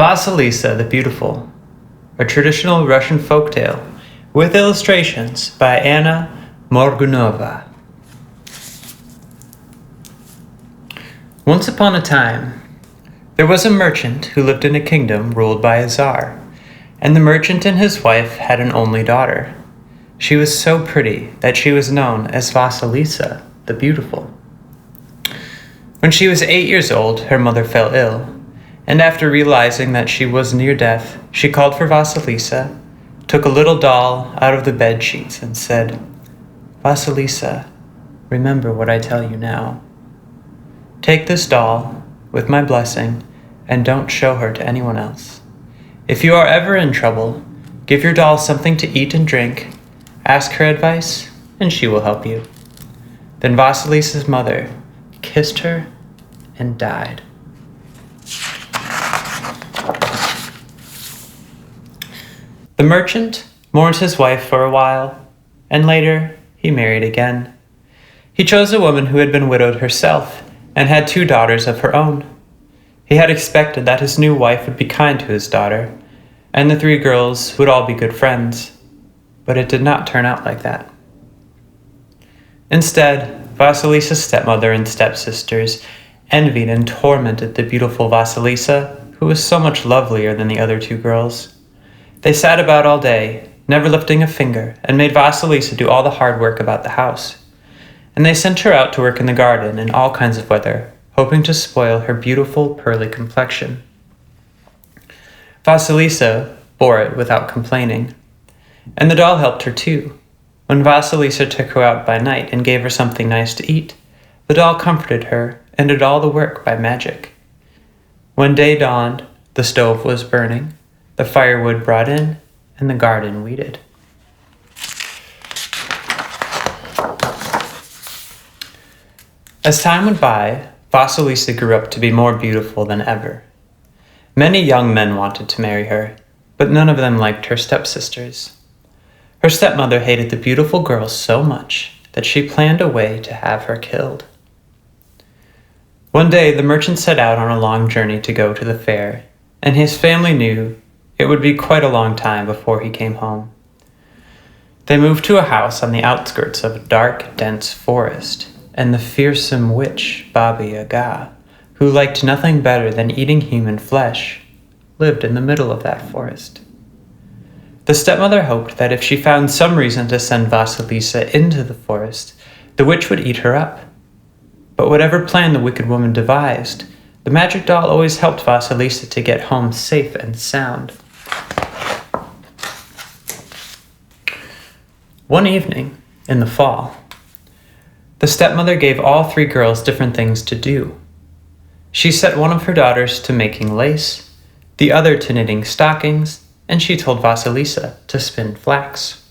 Vasilisa the Beautiful, a traditional Russian folktale with illustrations by Anna Morgunova. Once upon a time, there was a merchant who lived in a kingdom ruled by a czar, and the merchant and his wife had an only daughter. She was so pretty that she was known as Vasilisa the Beautiful. When she was 8 years old, her mother fell ill, and after realizing that she was near death, she called for Vasilisa, took a little doll out of the bed sheets and said, "Vasilisa, remember what I tell you now. Take this doll, with my blessing, and don't show her to anyone else. If you are ever in trouble, give your doll something to eat and drink, ask her advice, and she will help you." Then Vasilisa's mother kissed her and died. The merchant mourned his wife for a while, and later he married again. He chose a woman who had been widowed herself and had 2 daughters of her own. He had expected that his new wife would be kind to his daughter, and the 3 girls would all be good friends, but it did not turn out like that. Instead, Vasilisa's stepmother and stepsisters envied and tormented the beautiful Vasilisa, who was so much lovelier than the other 2 girls. They sat about all day, never lifting a finger, and made Vasilisa do all the hard work about the house. And they sent her out to work in the garden in all kinds of weather, hoping to spoil her beautiful pearly complexion. Vasilisa bore it without complaining, and the doll helped her too. When Vasilisa took her out by night and gave her something nice to eat, the doll comforted her and did all the work by magic. When day dawned, the stove was burning, the firewood brought in, and the garden weeded. As time went by, Vasilisa grew up to be more beautiful than ever. Many young men wanted to marry her, but none of them liked her stepsisters. Her stepmother hated the beautiful girl so much that she planned a way to have her killed. One day, the merchant set out on a long journey to go to the fair, and his family knew it would be quite a long time before he came home. They moved to a house on the outskirts of a dark, dense forest, and the fearsome witch, Baba Yaga, who liked nothing better than eating human flesh, lived in the middle of that forest. The stepmother hoped that if she found some reason to send Vasilisa into the forest, the witch would eat her up. But whatever plan the wicked woman devised, the magic doll always helped Vasilisa to get home safe and sound. One evening, in the fall, the stepmother gave all 3 girls different things to do. She set one of her daughters to making lace, the other to knitting stockings, and she told Vasilisa to spin flax.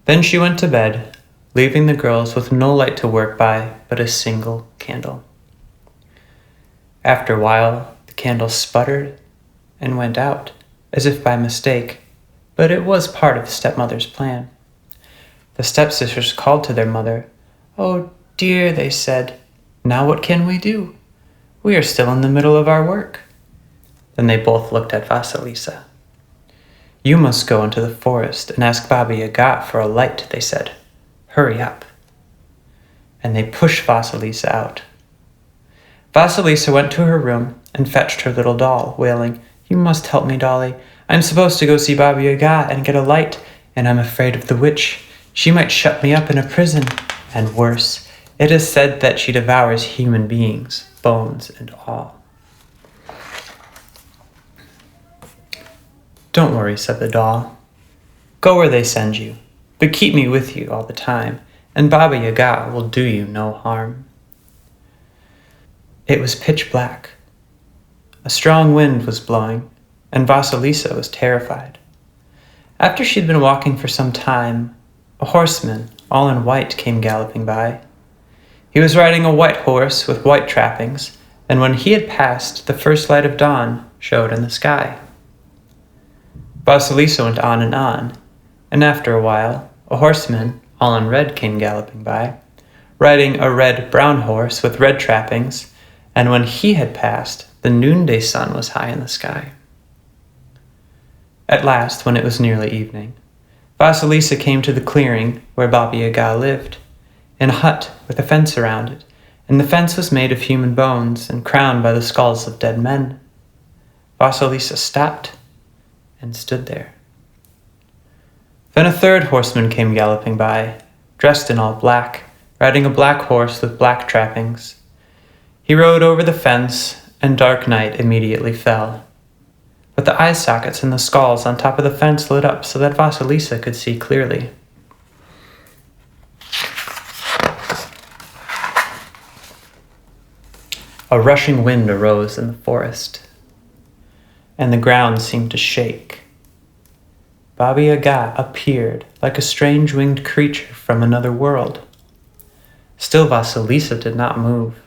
Then she went to bed, leaving the girls with no light to work by but a single candle. After a while, the candle sputtered and went out, as if by mistake, but it was part of the stepmother's plan. The stepsisters called to their mother. "Oh dear," they said, "now what can we do? We are still in the middle of our work." Then they both looked at Vasilisa. "You must go into the forest and ask Baba Yaga for a light," they said. "Hurry up." And they pushed Vasilisa out. Vasilisa went to her room and fetched her little doll, wailing, "You must help me, dolly. I'm supposed to go see Baba Yaga and get a light, and I'm afraid of the witch. She might shut me up in a prison. And worse, it is said that she devours human beings, bones and all." "Don't worry," said the doll. "Go where they send you, but keep me with you all the time, and Baba Yaga will do you no harm." It was pitch black. A strong wind was blowing, and Vasilisa was terrified. After she'd been walking for some time, a horseman, all in white, came galloping by. He was riding a white horse with white trappings, and when he had passed, the first light of dawn showed in the sky. Vasilisa went on, and after a while, a horseman, all in red, came galloping by, riding a red-brown horse with red trappings, and when he had passed, the noonday sun was high in the sky. At last, when it was nearly evening, Vasilisa came to the clearing where Baba Yaga lived, in a hut with a fence around it, and the fence was made of human bones and crowned by the skulls of dead men. Vasilisa stopped and stood there. Then a third horseman came galloping by, dressed in all black, riding a black horse with black trappings. He rode over the fence, and dark night immediately fell. But the eye sockets and the skulls on top of the fence lit up so that Vasilisa could see clearly. A rushing wind arose in the forest, and the ground seemed to shake. Baba Yaga appeared like a strange winged creature from another world. Still Vasilisa did not move.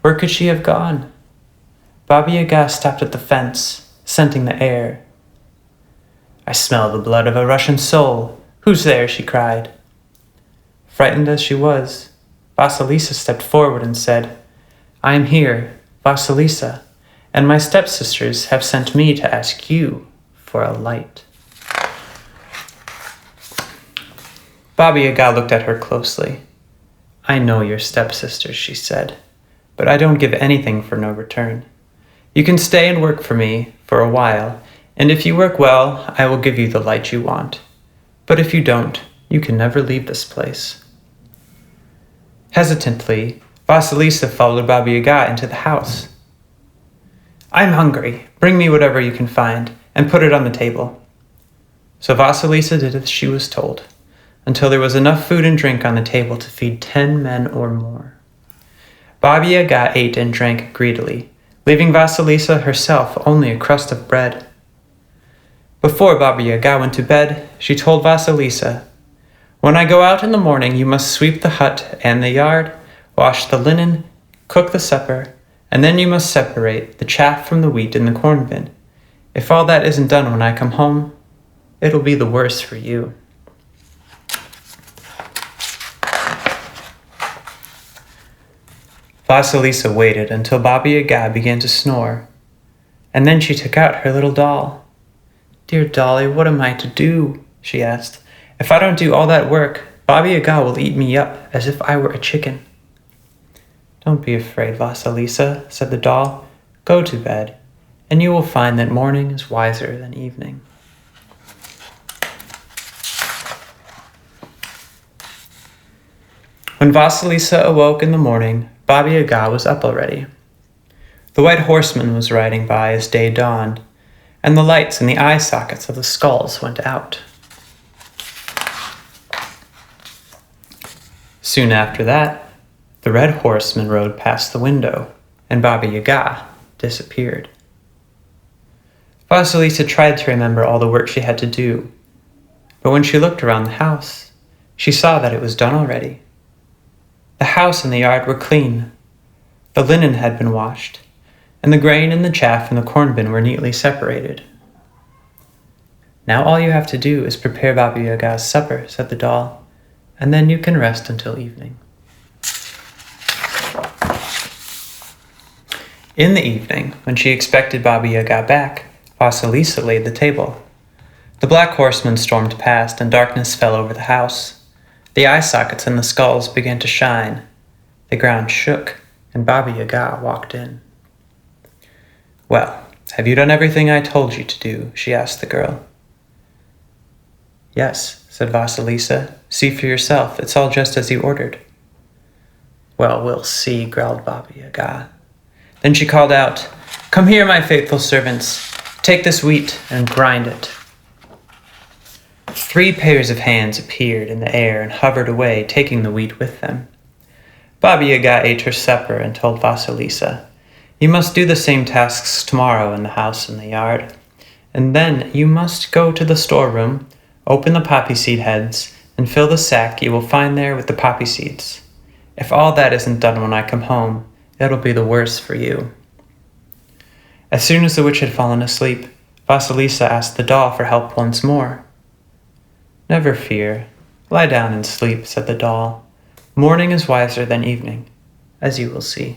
Where could she have gone? Baba Yaga stopped at the fence, scenting the air. "I smell the blood of a Russian soul. Who's there?" she cried. Frightened as she was, Vasilisa stepped forward and said, "I am here, Vasilisa, and my stepsisters have sent me to ask you for a light." Baba Yaga looked at her closely. "I know your stepsisters," she said, "but I don't give anything for no return. You can stay and work for me for a while, and if you work well, I will give you the light you want. But if you don't, you can never leave this place." Hesitantly, Vasilisa followed Baba Yaga into the house. "I'm hungry. Bring me whatever you can find, and put it on the table." So Vasilisa did as she was told, until there was enough food and drink on the table to feed 10 men or more. Baba Yaga ate and drank greedily, leaving Vasilisa herself only a crust of bread. Before Baba Yaga went to bed, she told Vasilisa, "When I go out in the morning, you must sweep the hut and the yard, wash the linen, cook the supper, and then you must separate the chaff from the wheat in the corn bin. If all that isn't done when I come home, it'll be the worse for you." Vasilisa waited until Baba Yaga began to snore, and then she took out her little doll. "Dear dolly, what am I to do?" she asked. "If I don't do all that work, Baba Yaga will eat me up as if I were a chicken." "Don't be afraid, Vasilisa," said the doll. "Go to bed, and you will find that morning is wiser than evening." When Vasilisa awoke in the morning, Baba Yaga was up already. The white horseman was riding by as day dawned, and the lights in the eye sockets of the skulls went out. Soon after that, the red horseman rode past the window, and Baba Yaga disappeared. Vasilisa tried to remember all the work she had to do, but when she looked around the house, she saw that it was done already. The house and the yard were clean. The linen had been washed, and the grain and the chaff in the corn bin were neatly separated. "Now all you have to do is prepare Baba Yaga's supper," said the doll, "and then you can rest until evening." In the evening, when she expected Baba Yaga back, Vasilisa laid the table. The black horseman stormed past, and darkness fell over the house. The eye sockets and the skulls began to shine. The ground shook, and Baba Yaga walked in. "Well, have you done everything I told you to do?" she asked the girl. "Yes," said Vasilisa. "See for yourself. It's all just as you ordered." "Well, we'll see," growled Baba Yaga. Then she called out, "Come here, my faithful servants. Take this wheat and grind it." 3 pairs of hands appeared in the air and hovered away, taking the wheat with them. Baba Yaga ate her supper and told Vasilisa, "You must do the same tasks tomorrow in the house and the yard, and then you must go to the storeroom, open the poppy seed heads, and fill the sack you will find there with the poppy seeds. If all that isn't done when I come home, it'll be the worse for you." As soon as the witch had fallen asleep, Vasilisa asked the doll for help once more. "Never fear. Lie down and sleep," said the doll. "Morning is wiser than evening, as you will see."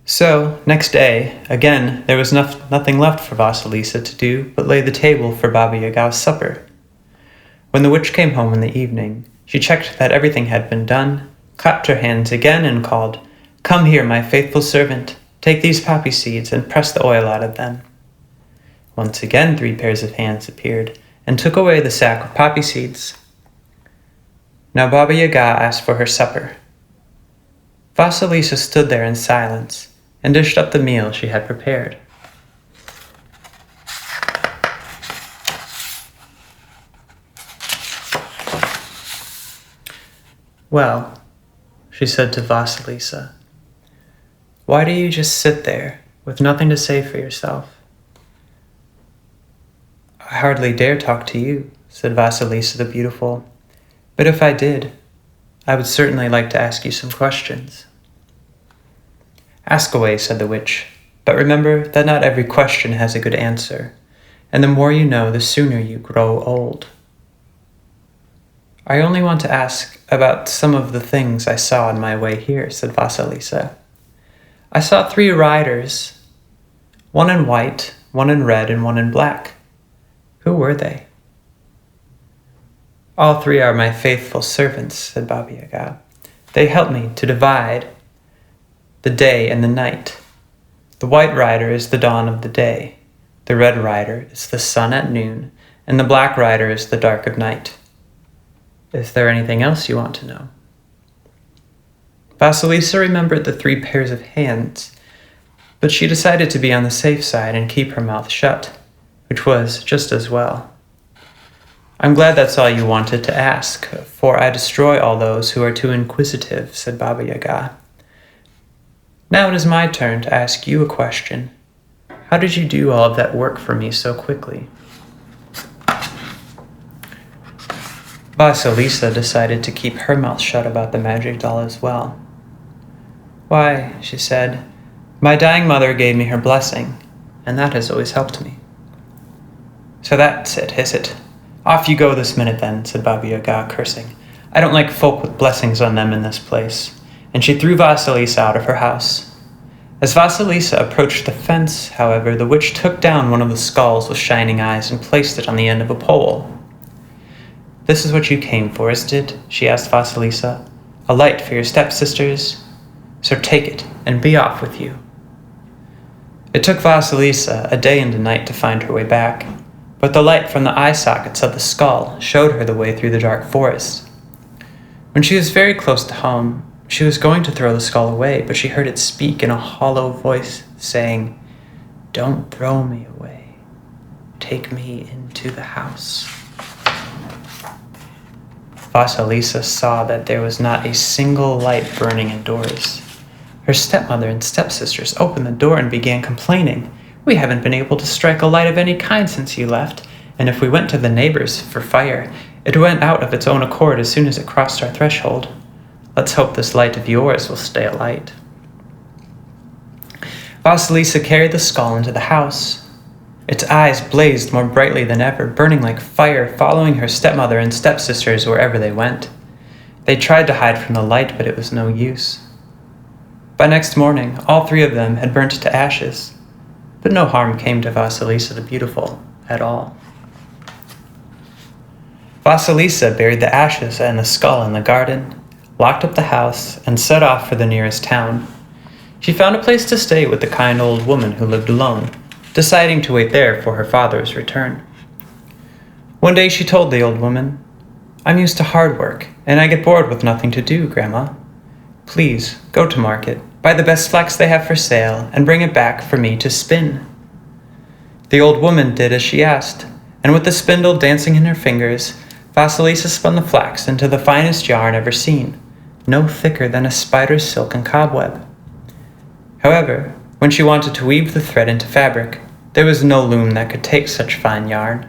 So, next day, again, there was nothing left for Vasilisa to do but lay the table for Baba Yaga's supper. When the witch came home in the evening, she checked that everything had been done, clapped her hands again, and called, "Come here, my faithful servant. Take these poppy seeds and press the oil out of them." Once again 3 pairs of hands appeared and took away the sack of poppy seeds. Now Baba Yaga asked for her supper. Vasilisa stood there in silence and dished up the meal she had prepared. "Well," she said to Vasilisa, "why do you just sit there with nothing to say for yourself?" "I hardly dare talk to you," said Vasilisa the beautiful, "but if I did, I would certainly like to ask you some questions." "Ask away," said the witch, "but remember that not every question has a good answer, and the more you know, the sooner you grow old." "I only want to ask about some of the things I saw on my way here," said Vasilisa. "I saw 3 riders, one in white, one in red, and one in black. Who were they?" "All 3 are my faithful servants," said Baba Yaga. "They help me to divide the day and the night. The white rider is the dawn of the day, the red rider is the sun at noon, and the black rider is the dark of night. Is there anything else you want to know?" Vasilisa remembered the 3 pairs of hands, but she decided to be on the safe side and keep her mouth shut, which was just as well. "I'm glad that's all you wanted to ask, for I destroy all those who are too inquisitive," said Baba Yaga. "Now it is my turn to ask you a question. How did you do all of that work for me so quickly?" Vasilisa decided to keep her mouth shut about the magic doll as well. "Why," she said, "my dying mother gave me her blessing, and that has always helped me." "So that's it, is it? Off you go this minute then," said Baba Yaga, cursing. "I don't like folk with blessings on them in this place." And she threw Vasilisa out of her house. As Vasilisa approached the fence, however, the witch took down one of the skulls with shining eyes and placed it on the end of a pole. "This is what you came for, isn't it?" she asked Vasilisa. "A light for your stepsisters? So take it and be off with you." It took Vasilisa a day and a night to find her way back, but the light from the eye sockets of the skull showed her the way through the dark forest. When she was very close to home, she was going to throw the skull away, but she heard it speak in a hollow voice, saying, "Don't throw me away. Take me into the house." Vasilisa saw that there was not a single light burning indoors. Her stepmother and stepsisters opened the door and began complaining. "We haven't been able to strike a light of any kind since you left, and if we went to the neighbors for fire, it went out of its own accord as soon as it crossed our threshold. Let's hope this light of yours will stay alight." Vasilisa carried the skull into the house. Its eyes blazed more brightly than ever, burning like fire, following her stepmother and stepsisters wherever they went. They tried to hide from the light, but it was no use. By next morning, all 3 of them had burnt to ashes, but no harm came to Vasilisa the Beautiful at all. Vasilisa buried the ashes and the skull in the garden, locked up the house, and set off for the nearest town. She found a place to stay with the kind old woman who lived alone, deciding to wait there for her father's return. One day she told the old woman, "I'm used to hard work, and I get bored with nothing to do, Grandma. Please, go to market, buy the best flax they have for sale, and bring it back for me to spin." The old woman did as she asked, and with the spindle dancing in her fingers, Vasilisa spun the flax into the finest yarn ever seen, no thicker than a spider's silk and cobweb. However, when she wanted to weave the thread into fabric, there was no loom that could take such fine yarn.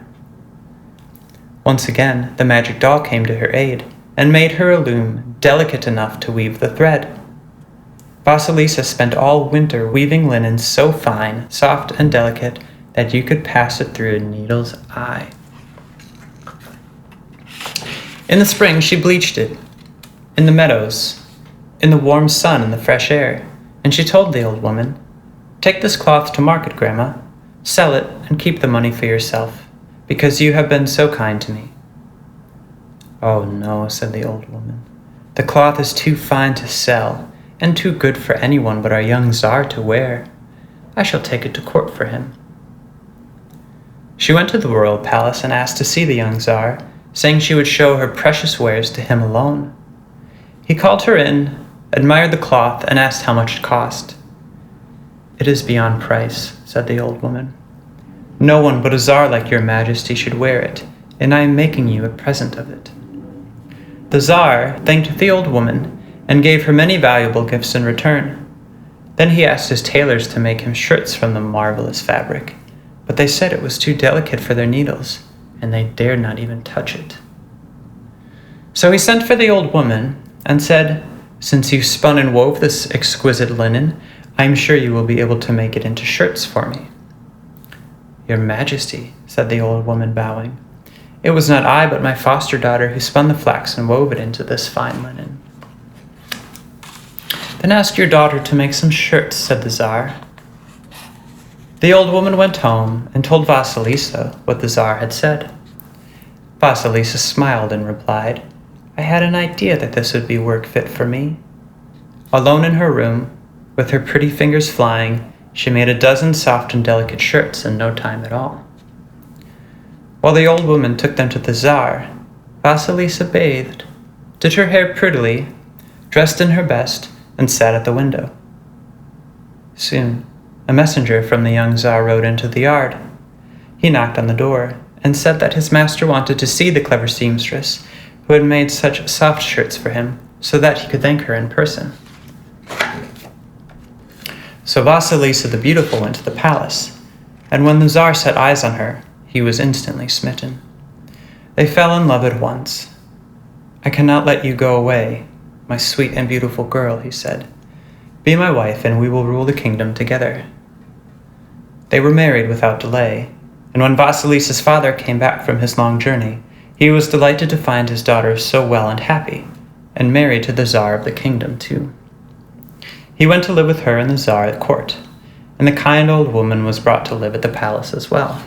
Once again, the magic doll came to her aid, and made her a loom delicate enough to weave the thread. Vasilisa spent all winter weaving linen so fine, soft, and delicate that you could pass it through a needle's eye. In the spring, she bleached it, in the meadows, in the warm sun and the fresh air, and she told the old woman, "Take this cloth to market, Grandma. Sell it and keep the money for yourself, because you have been so kind to me." "Oh no," said the old woman. "The cloth is too fine to sell, and too good for anyone but our young Tsar to wear. I shall take it to court for him." She went to the royal palace and asked to see the young Tsar, saying she would show her precious wares to him alone. He called her in, admired the cloth, and asked how much it cost. "It is beyond price," said the old woman. "No one but a Tsar like your Majesty should wear it, and I am making you a present of it." The Tsar thanked the old woman and gave her many valuable gifts in return. Then he asked his tailors to make him shirts from the marvelous fabric, but they said it was too delicate for their needles, and they dared not even touch it. So he sent for the old woman and said, "Since you spun and wove this exquisite linen, I am sure you will be able to make it into shirts for me." "Your Majesty," said the old woman, bowing, "it was not I but my foster daughter who spun the flax and wove it into this fine linen." "Then ask your daughter to make some shirts," said the Tsar. The old woman went home and told Vasilisa what the Tsar had said. Vasilisa smiled and replied, "I had an idea that this would be work fit for me." Alone in her room, with her pretty fingers flying, she made a dozen soft and delicate shirts in no time at all. While the old woman took them to the Tsar, Vasilisa bathed, did her hair prettily, dressed in her best, and sat at the window. Soon, a messenger from the young Tsar rode into the yard. He knocked on the door and said that his master wanted to see the clever seamstress who had made such soft shirts for him, so that he could thank her in person. So Vasilisa the Beautiful went to the palace, and when the Tsar set eyes on her, he was instantly smitten. They fell in love at once. "I cannot let you go away, my sweet and beautiful girl," he said. "Be my wife, and we will rule the kingdom together." They were married without delay, and when Vasilisa's father came back from his long journey, he was delighted to find his daughter so well and happy, and married to the Tsar of the kingdom too. He went to live with her and the Tsar at court, and the kind old woman was brought to live at the palace as well.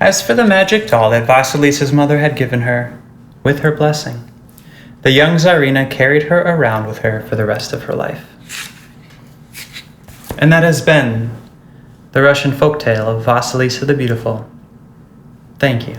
As for the magic doll that Vasilisa's mother had given her, with her blessing, the young Tsarina carried her around with her for the rest of her life. And that has been the Russian folktale of Vasilisa the Beautiful. Thank you.